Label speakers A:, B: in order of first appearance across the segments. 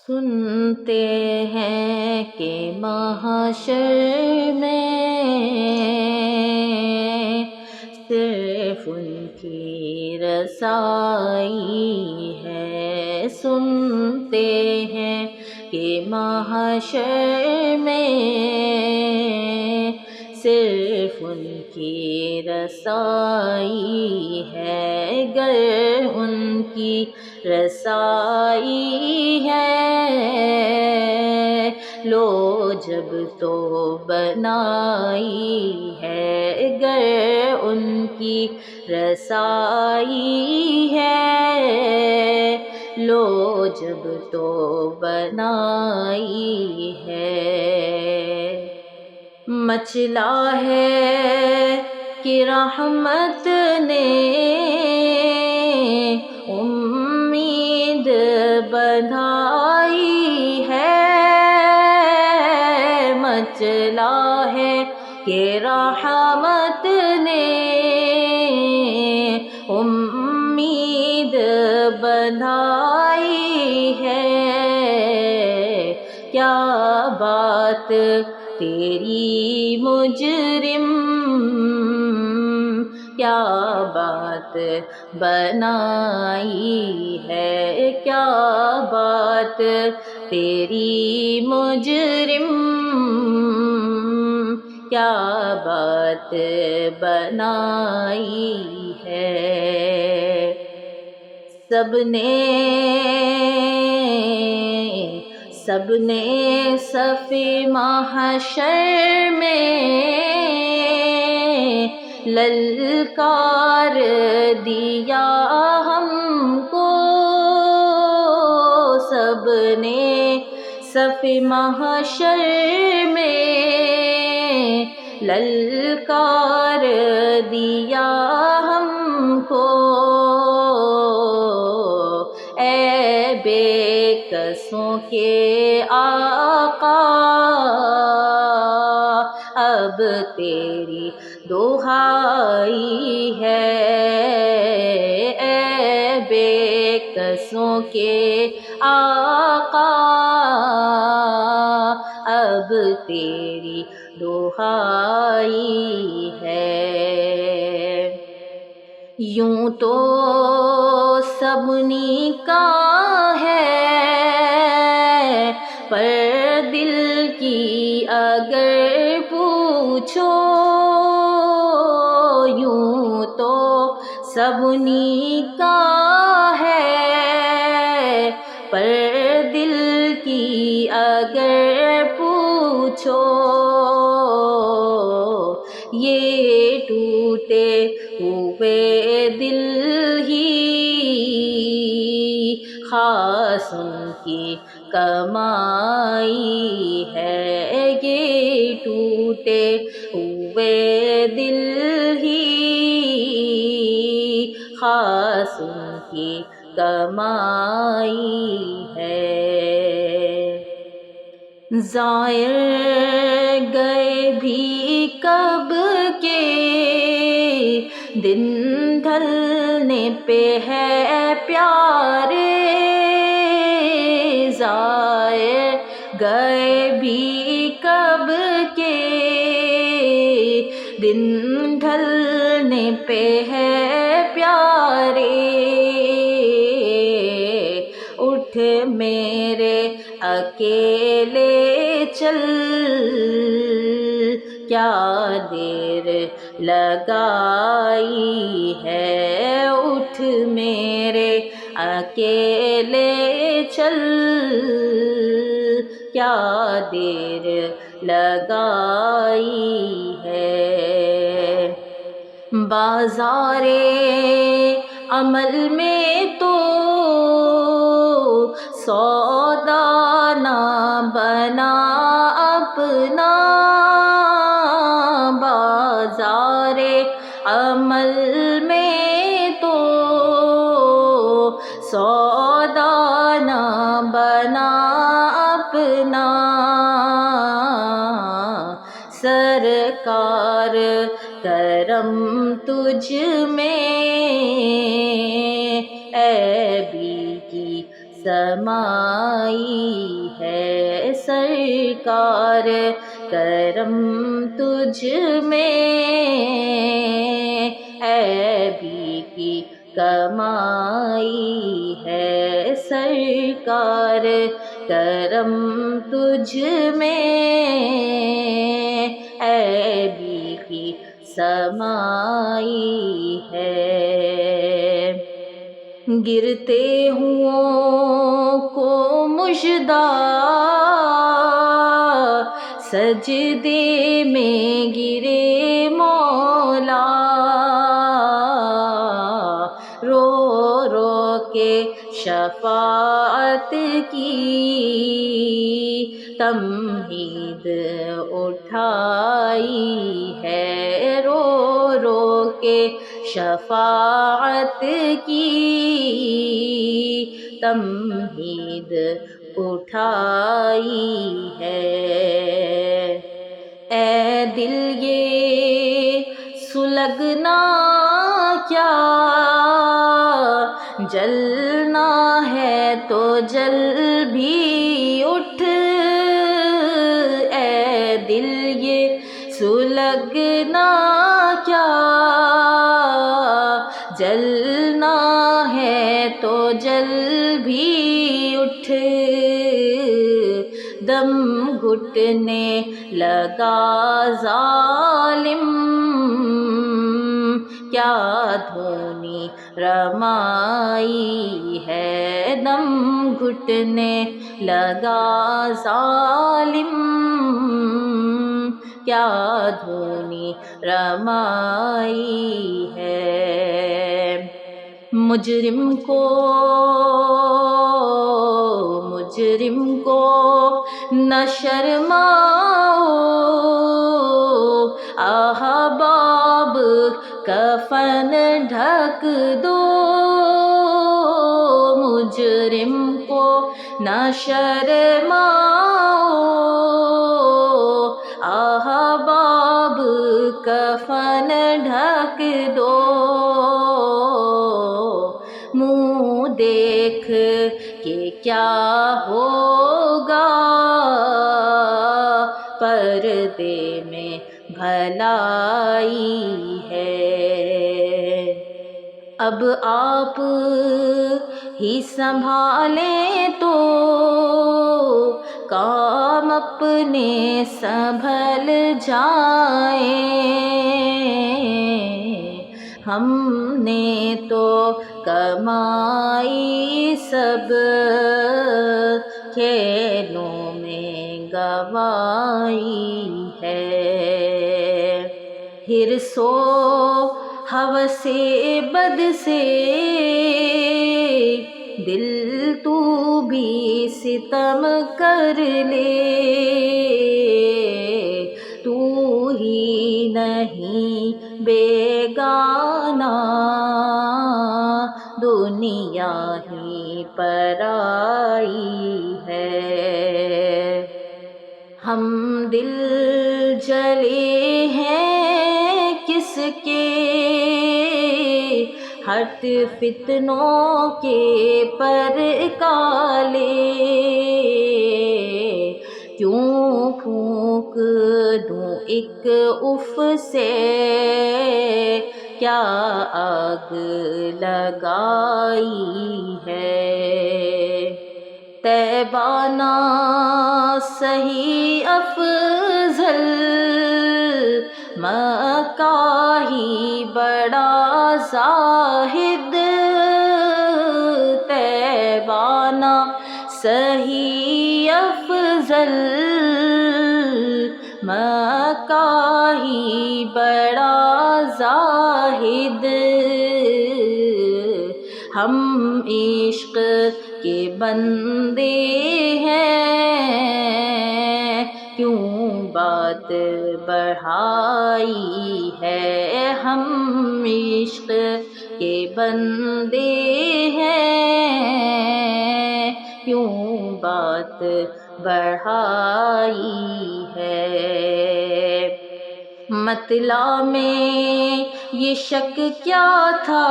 A: سنتے ہیں کہ محشر میں صرف ان کی رسائی ہے، سنتے ہیں کہ محشر میں صرف ان کی رسائی ہے، گر ان کی رسائی ہے لو جب تو بنائی ہے، گر ان کی رسائی ہے لو جب تو بنائی ہے۔ مچلا ہے کہ رحمت نے امید بندھائی ہے، مچلا ہے کہ رحمت نے امید بندھائی ہے، کیا بات تیری مجرم، کیا بات بنائی ہے، کیا بات تیری مجرم، کیا بات بنائی ہے۔ سب نے صف محشر میں للکار دیا ہم کو، سب نے صف محشر میں للکار دیا ہم کو، اے بے کسوں کے آقا اب تیری دہائی ہے، اے بے کسوں کے آقا اب تیری دہائی ہے۔ یوں تو سبنی کا ہے پر دل کی اگر پوچھو، یوں تو سبنی کا ہے پر دل کی اگر پوچھو، یہ ٹوٹے ہوئے دل ہی خاص ان کی کمائی ہے، یہ ٹوٹے ہوئے دل ہی خاص ان کی کمائی ہے۔ زائر گئے بھی کب کے دن ڈھلنے پہ ہے پیارے، زائر گئے بھی کب کے دن ڈھلنے پہ ہے پیارے، اٹھ میرے اکیلے چل کیا دیر لگائی ہے، اٹھ میرے اکیلے چل کیا دیر لگائی ہے۔ بازار عمل میں تو سودا نہ بنا اپنا، بازار عمل میں تو سودا نہ بنا اپنا، سرکار کرم تجھ میں عیبی کی سمائی ہے سرکار، کرم تجھ میں عیبی کی کمائی ہے سرکار، کرم تجھ میں عیبی کی سمائی ہے۔ گرتے ہوں کو مژدہ سجدے میں گرے مولا، رو رو کے شفاعت کی تمہید اٹھائی ہے، رو رو کے شفاعت کی تمہید اٹھائی ہے۔ اے دل یہ سلگنا کیا، جلنا ہے تو جل بھی اٹھ، اے دل یہ سلگنا کیا، جلنا ہے تو جل بھی اٹھ، دم گھٹنے لگا ظالم، کیا دھونی رمائی ہے، دم گھٹنے لگا ظالم، کیا دھونی رمائی ہے۔ مجرم کو نہ شرماؤ، احباب کفن ڈھک دو، مجرم کو نہ شرماؤ، احباب کفن ڈھک دو، منہ دیکھ کہ کیا ہوگا، پردے میں بھلائی ہے۔ اب آپ ہی سنبھالیں تو کام اپنے سنبھل جائیں، ہم نے تو کمائی سب کھیلوں میں گنوائی ہے۔ حرص و ہوس بد سے دل تو بھی ستم کر لے، تو ہی نہیں بیگانہ، دنیا ہی پرائی ہے۔ ہم دل جلے ہیں کس کے، ہٹ فتنوں کے پر کالے، کیوں پھونک دوں ایک اف سے، کیا آگ لگائی ہے۔ طیبہ نہ سہی افضل، مکہ ہی بڑا زاہد، طیبہ نہ سہی افضل، مکہ ہی بڑا زاہد، ہم عشق کے بندے ہیں، کیوں بات بڑھائی ہے، ہم عشق کے بندے ہیں، کیوں بات بڑھائی ہے۔ مطلع میں یہ شک کیا تھا،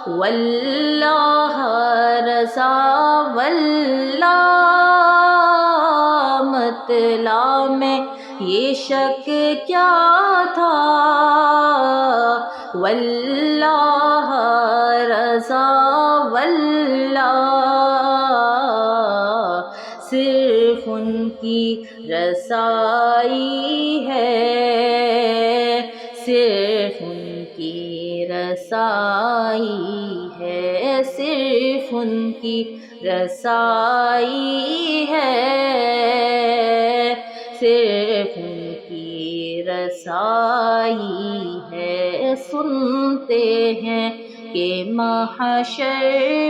A: واللہ رضا واللہ مطلع میں یہ شک کیا تھا، واللہ رضا واللہ صرف ان کی رسائی ہے، صرف ان کی رسائی ہے، صرف ان کی رسائی ہے، صرف ان کی رسائی ہے۔ سنتے ہیں کہ محشر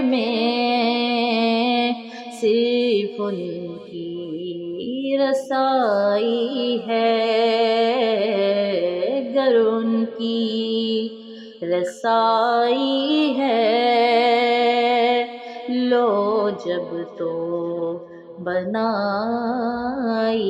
A: میں صرف ان کی رسائی ہے، گر ان کی رسائی ہے، لو جب تو بنائی